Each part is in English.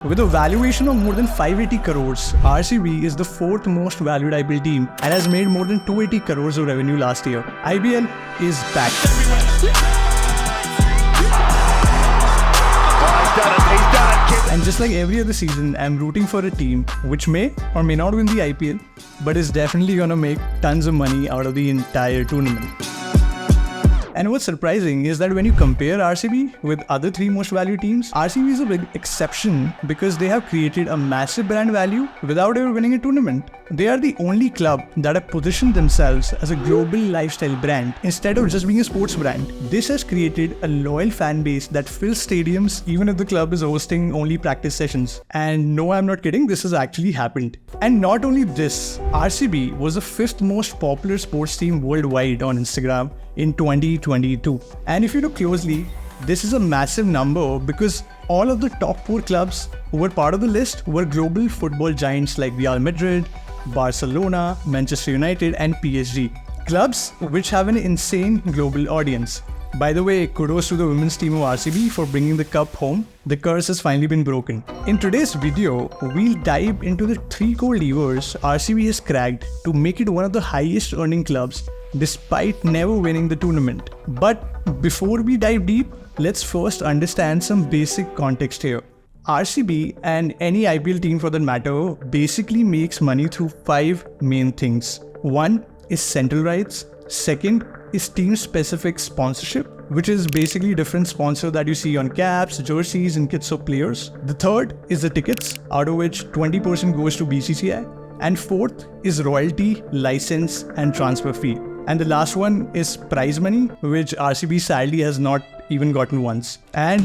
With a valuation of more than 580 crores, RCB is the fourth most valued IPL team and has made more than 280 crores of revenue last year. IPL is back. And just like every other season, I'm rooting for a team which may or may not win the IPL, but is definitely gonna make tons of money out of the entire tournament. And what's surprising is that when you compare RCB with other three most valued teams, RCB is a big exception because they have created a massive brand value without ever winning a tournament. They are the only club that have positioned themselves as a global lifestyle brand instead of just being a sports brand. This has created a loyal fan base that fills stadiums even if the club is hosting only practice sessions. And no, I'm not kidding, this has actually happened. And not only this, RCB was the fifth most popular sports team worldwide on Instagram in 2022. And if you look closely, this is a massive number because all of the top four clubs who were part of the list were global football giants like Real Madrid, Barcelona, Manchester United and PSG. Clubs which have an insane global audience. By the way, kudos to the women's team of RCB for bringing the cup home. The curse has finally been broken. In today's video, we'll dive into the three core levers RCB has cracked to make it one of the highest earning clubs despite never winning the tournament. But before we dive deep, let's first understand some basic context here. RCB and any IPL team for that matter basically makes money through five main things. One is central rights. Second is team-specific sponsorship, which is basically different sponsor that you see on caps, jerseys, and kits of players. The third is the tickets, out of which 20% goes to BCCI. And fourth is royalty, license, and transfer fee. And the last one is prize money, which RCB sadly has not even gotten once. And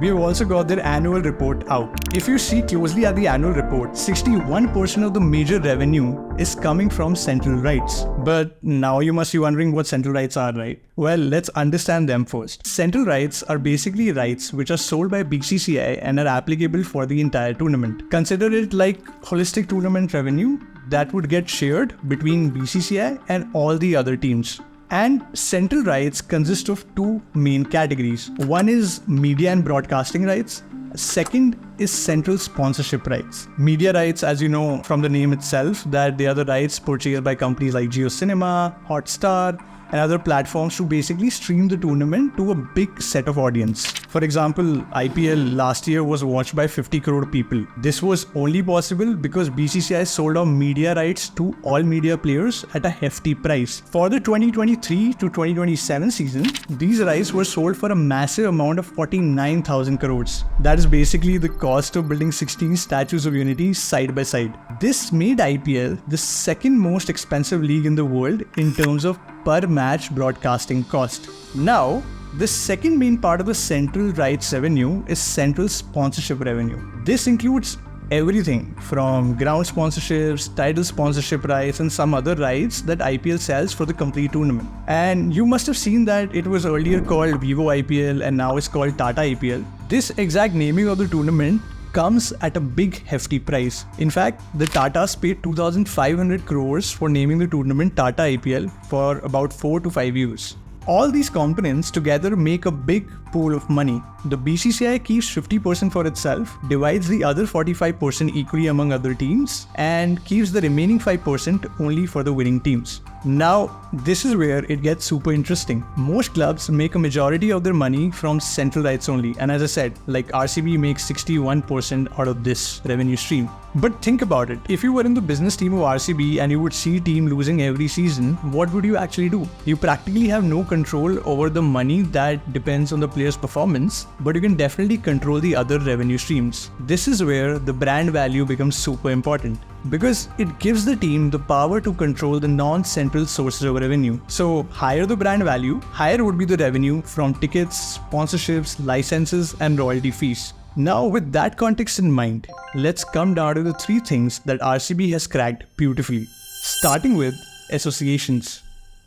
we've also got their annual report out. If you see closely at the annual report, 61% of the major revenue is coming from central rights. But now you must be wondering what central rights are, right? Well, let's understand them first. Central rights are basically rights which are sold by BCCI and are applicable for the entire tournament. Consider it like holistic tournament revenue that would get shared between BCCI and all the other teams. And central rights consist of two main categories. One is media and broadcasting rights. Second is central sponsorship rights. Media rights, as you know from the name itself, that they are the rights purchased by companies like JioCinema, Hotstar, and other platforms to basically stream the tournament to a big set of audience. For example, IPL last year was watched by 50 crore people. This was only possible because BCCI sold off media rights to all media players at a hefty price. For the 2023 to 2027 season, these rights were sold for a massive amount of 49,000 crores. That is basically the cost of building 16 statues of unity side by side. This made IPL the second most expensive league in the world in terms of per match broadcasting cost. Now, the second main part of the central rights revenue is central sponsorship revenue. This includes everything from ground sponsorships, title sponsorship rights, and some other rights that IPL sells for the complete tournament. And you must have seen that it was earlier called Vivo IPL and now it's called Tata IPL. This exact naming of the tournament comes at a big hefty price. In fact, the Tatas paid 2,500 crores for naming the tournament Tata IPL for about 4 to 5 years. All these components together make a big pool of money. The BCCI keeps 50% for itself, divides the other 45% equally among other teams, and keeps the remaining 5% only for the winning teams. Now, this is where it gets super interesting. Most clubs make a majority of their money from central rights only. And as I said, like RCB makes 61% out of this revenue stream. But think about it. If you were in the business team of RCB and you would see a team losing every season, what would you actually do? You practically have no control over the money that depends on the player's performance, but you can definitely control the other revenue streams. This is where the brand value becomes super important, because it gives the team the power to control the non-central sources of revenue. So higher the brand value, higher would be the revenue from tickets, sponsorships, licenses, and royalty fees. Now, with that context in mind, let's come down to the three things that RCB has cracked beautifully. Starting with associations.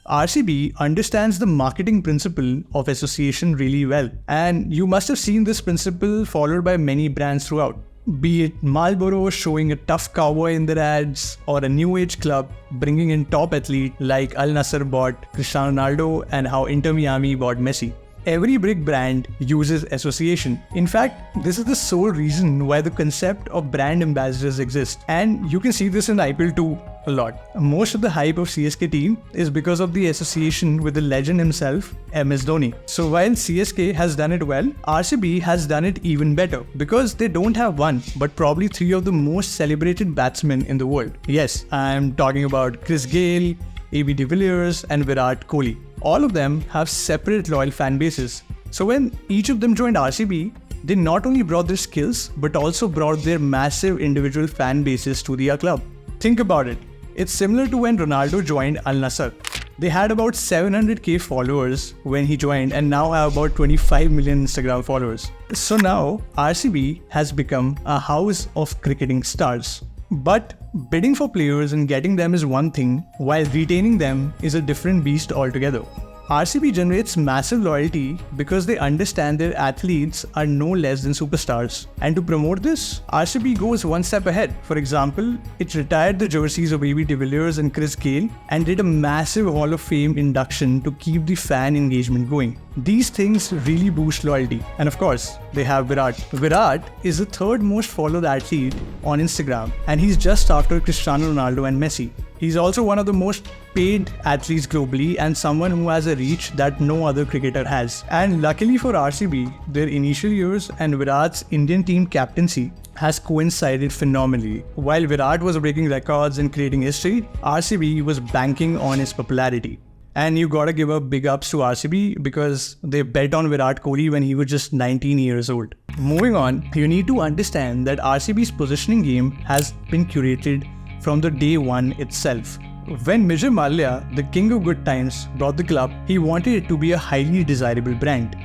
RCB understands the marketing principle of association really well, and you must have seen this principle followed by many brands throughout. Be it Marlboro showing a tough cowboy in their ads, or a new age club bringing in top athlete like Al Nassr bought Cristiano Ronaldo and how Inter Miami bought Messi. Every big brand uses association. In fact, this is the sole reason why the concept of brand ambassadors exists. And you can see this in IPL too a lot. Most of the hype of CSK team is because of the association with the legend himself, MS Dhoni. So while CSK has done it well, RCB has done it even better because they don't have one, but probably three of the most celebrated batsmen in the world. Yes, I'm talking about Chris Gayle, AB de Villiers and Virat Kohli. All of them have separate loyal fan bases. So when each of them joined RCB, they not only brought their skills, but also brought their massive individual fan bases to their club. Think about it. It's similar to when Ronaldo joined Al Nassr. They had about 700k followers when he joined and now have about 25 million Instagram followers. So now RCB has become a house of cricketing stars. But bidding for players and getting them is one thing, while retaining them is a different beast altogether. RCB generates massive loyalty because they understand their athletes are no less than superstars. And to promote this, RCB goes one step ahead. For example, it retired the jerseys of AB de Villiers and Chris Gayle and did a massive Hall of Fame induction to keep the fan engagement going. These things really boost loyalty. And of course, they have Virat. Virat is the third most followed athlete on Instagram, and he's just after Cristiano Ronaldo and Messi. He's also one of the most paid athletes globally and someone who has a reach that no other cricketer has. And luckily for RCB, their initial years and Virat's Indian team captaincy has coincided phenomenally. While Virat was breaking records and creating history, RCB was banking on his popularity. And you gotta give a big ups to RCB because they bet on Virat Kohli when he was just 19 years old. Moving on, you need to understand that RCB's positioning game has been curated from the day one itself. When Vijay Mallya, the king of good times, brought the club, he wanted it to be a highly desirable brand.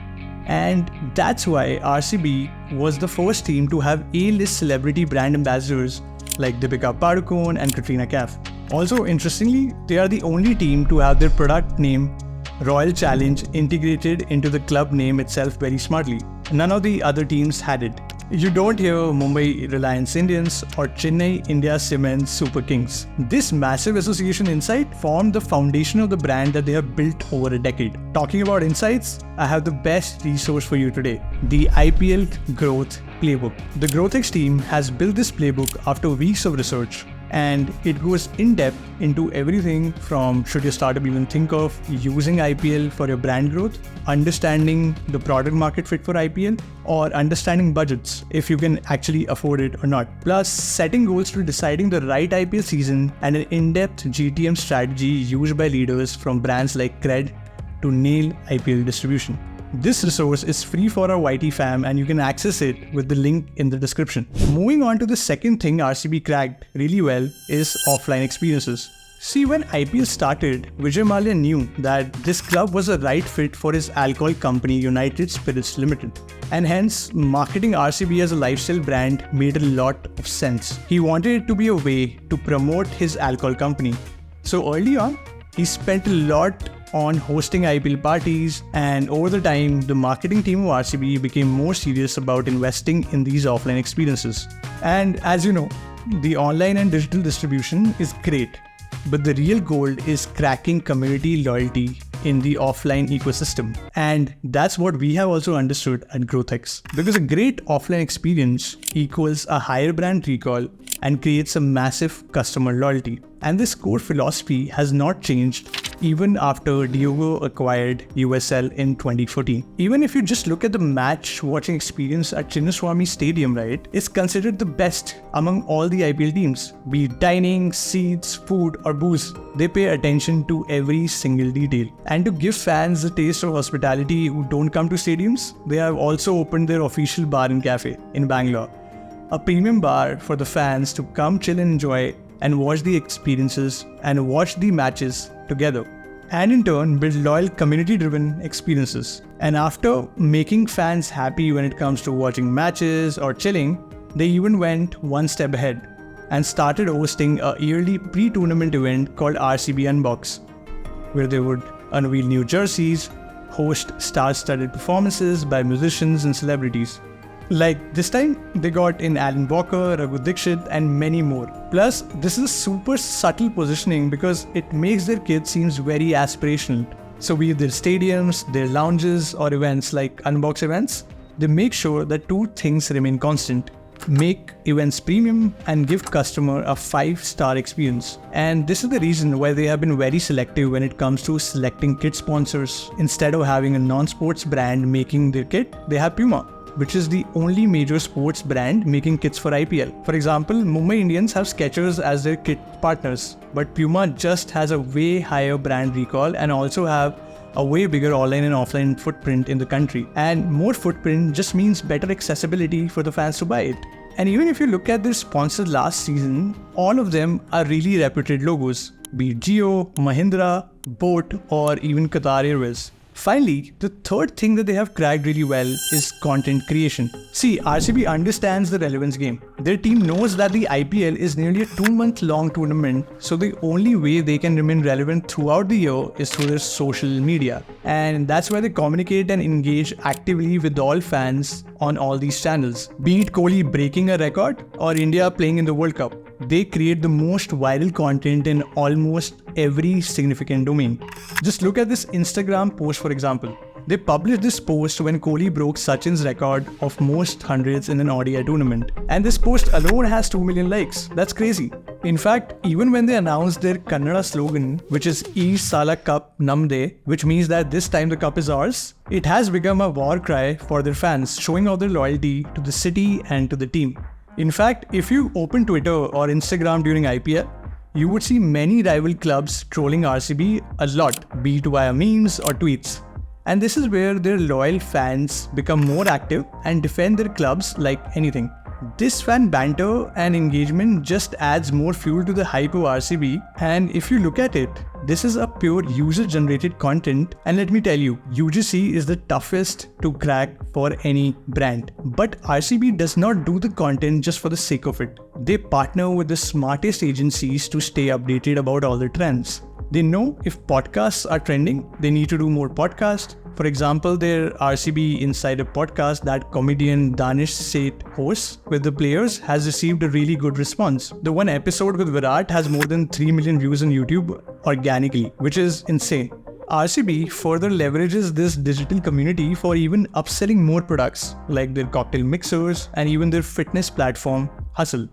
And that's why RCB was the first team to have A-list celebrity brand ambassadors like Deepika Padukone and Katrina Kaif. Also, interestingly, they are the only team to have their product name Royal Challenge integrated into the club name itself very smartly. None of the other teams had it. You don't hear Mumbai Reliance Indians or Chennai India Cements Super Kings. This massive association insight formed the foundation of the brand that they have built over a decade. Talking about insights, I have the best resource for you today, the IPL Growth Playbook. The GrowthX team has built this playbook after weeks of research, and it goes in depth into everything from should your startup even think of using IPL for your brand growth, understanding the product market fit for IPL, or understanding budgets if you can actually afford it or not. Plus, setting goals to deciding the right IPL season and an in-depth GTM strategy used by leaders from brands like Crore to nail IPL distribution. This resource is free for our YT fam and you can access it with the link in the description. Moving on to the second thing RCB cracked really well is offline experiences. See, when IPL started, Vijay Mallya knew that this club was a right fit for his alcohol company United Spirits Limited. And hence, marketing RCB as a lifestyle brand made a lot of sense. He wanted it to be a way to promote his alcohol company. So early on, he spent a lot on hosting IPL parties, and over the time, the marketing team of RCB became more serious about investing in these offline experiences. And as you know, the online and digital distribution is great, but the real gold is cracking community loyalty in the offline ecosystem. And that's what we have also understood at GrowthX. Because a great offline experience equals a higher brand recall and creates a massive customer loyalty. And this core philosophy has not changed even after Diogo acquired USL in 2014. Even if you just look at the match watching experience at Chinnaswamy Stadium, right, it's considered the best among all the IPL teams. Be it dining, seats, food or booze, they pay attention to every single detail. And to give fans the taste of hospitality who don't come to stadiums, they have also opened their official bar and cafe in Bangalore. A premium bar for the fans to come chill and enjoy and watch the experiences and watch the matches together. And in turn, build loyal community-driven experiences. And after making fans happy when it comes to watching matches or chilling, they even went one step ahead and started hosting a yearly pre-tournament event called RCB Unbox, where they would unveil new jerseys, host star-studded performances by musicians and celebrities. Like this time, they got in Alan Walker, Raghu Dixit and many more. Plus, this is super subtle positioning because it makes their kid seems very aspirational. So be it their stadiums, their lounges, or events like unbox events, they make sure that two things remain constant. Make events premium and give customer a 5-star experience. And this is the reason why they have been very selective when it comes to selecting kit sponsors. Instead of having a non-sports brand making their kit, they have Puma, which is the only major sports brand making kits for IPL. For example, Mumbai Indians have Skechers as their kit partners, but Puma just has a way higher brand recall and also have a way bigger online and offline footprint in the country. And more footprint just means better accessibility for the fans to buy it. And even if you look at their sponsors last season, all of them are really reputed logos, be it Jio, Mahindra, Boat, or even Qatar Airways. Finally, the third thing that they have cracked really well is content creation. See, RCB understands the relevance game. Their team knows that the IPL is nearly a 2-month-long tournament, so the only way they can remain relevant throughout the year is through their social media. And that's why they communicate and engage actively with all fans on all these channels. Be it Kohli breaking a record or India playing in the World Cup, they create the most viral content in almost every significant domain. Just look at this Instagram post for example. They published this post when Kohli broke Sachin's record of most hundreds in an ODI tournament. And this post alone has 2 million likes. That's crazy. In fact, even when they announced their Kannada slogan, which is "Ee Sala Cup Namde," which means that this time the cup is ours, it has become a war cry for their fans, showing off their loyalty to the city and to the team. In fact, if you open Twitter or Instagram during IPL, you would see many rival clubs trolling RCB a lot, be it via memes or tweets. And this is where their loyal fans become more active and defend their clubs like anything. This fan banter and engagement just adds more fuel to the hype of RCB, and if you look at it, this is a pure user-generated content, and let me tell you, UGC is the toughest to crack for any brand. But RCB does not do the content just for the sake of it. They partner with the smartest agencies to stay updated about all the trends. They know if podcasts are trending, they need to do more podcasts. For example, their RCB Insider podcast that comedian Danish Seth hosts with the players has received a really good response. The one episode with Virat has more than 3 million views on YouTube organically, which is insane. RCB further leverages this digital community for even upselling more products like their cocktail mixers and even their fitness platform Hustle.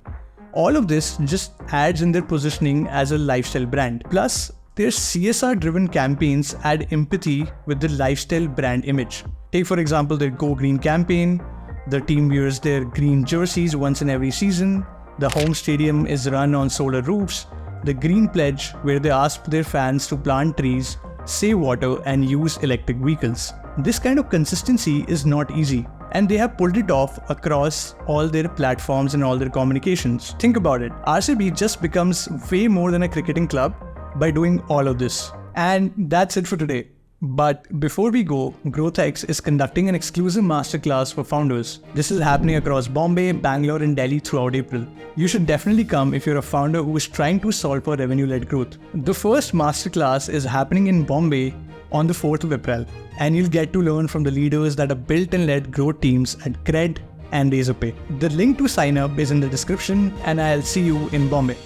All of this just adds in their positioning as a lifestyle brand. Plus, their CSR-driven campaigns add empathy with the lifestyle brand image. Take for example their Go Green campaign. The team wears their green jerseys once in every season. The home stadium is run on solar roofs. The Green Pledge, where they ask their fans to plant trees, save water, and use electric vehicles. This kind of consistency is not easy, and they have pulled it off across all their platforms and all their communications. Think about it. RCB just becomes way more than a cricketing club by doing all of this. And that's it for today. But before we go, GrowthX is conducting an exclusive masterclass for founders. This is happening across Bombay, Bangalore, and Delhi throughout April. You should definitely come if you're a founder who is trying to solve for revenue-led growth. The first masterclass is happening in Bombay on the 4th of April, and you'll get to learn from the leaders that have built and led growth teams at Crore and Razorpay. The link to sign up is in the description, and I'll see you in Bombay.